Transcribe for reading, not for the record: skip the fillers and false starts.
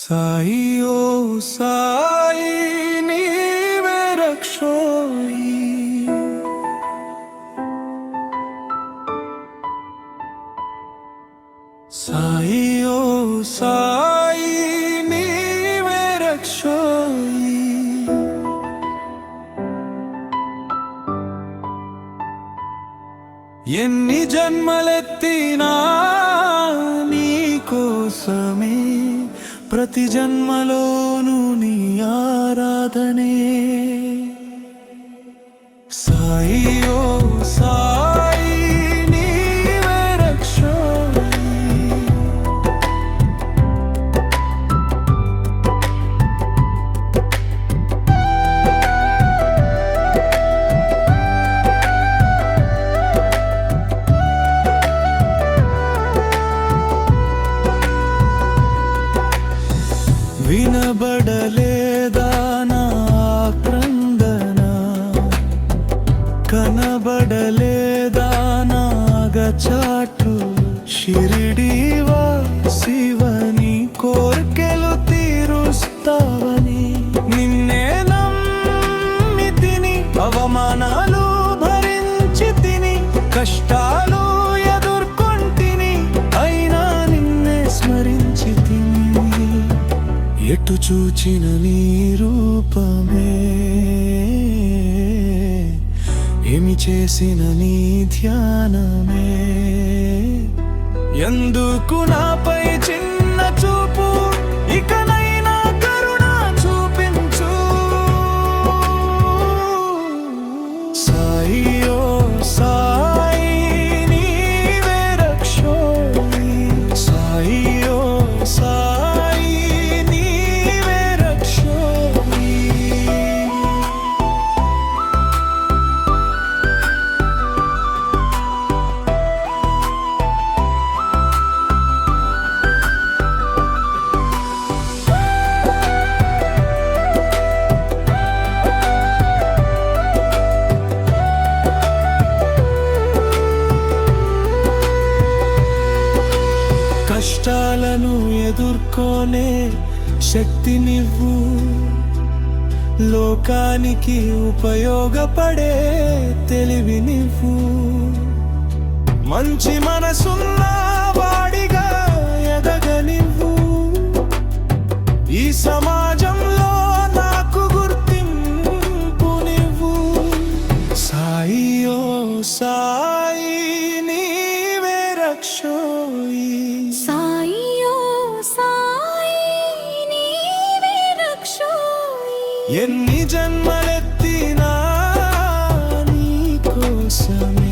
సాయి ఓ సాయి నీవే రక్షోయి సాయి ఓ సాయి నీవే రక్షోయి ఎన్ని జన్మలెత్తినా నీ కోసమే ప్రతి జన్మలోను నీ ఆరాధనే సాయి ఓ సాయి నీవే రక్షోయి వినబడలేదా నా క్రందన కనబడలేదా నాగచాటు షిరిడీవా శివని కోర్కెలు తీరుస్తావని నిన్నే నమ్మి తిని అవమానాలు భరించి తిని కష్టాలు ఎదుర్కొంటిని అయినా నిన్నే స్మరించి తిని ఎటు చూచిన నీ రూపమే ఏమి చేసిన నీ ధ్యానమే ఎందుకు నాపై చిన్న చూపు ఇకనైనా కరుణ చూపించు సాయి ఓ సాయి నీవే రక్షోయి సాయి ఓ సాయి కష్టాలను ఎదుర్కొనే శక్తినివ్వు లోకానికి ఉపయోగపడే తెలివినివ్వు మంచి మనసున్న వాడిగా ఎదగనివ్వు ఈ సమాజంలో నాకు గుర్తింపునివ్వు సాయి ఓ సాయి నీవే రక్షోయి ఎన్ని జన్మలెత్తినా నీ కోసమే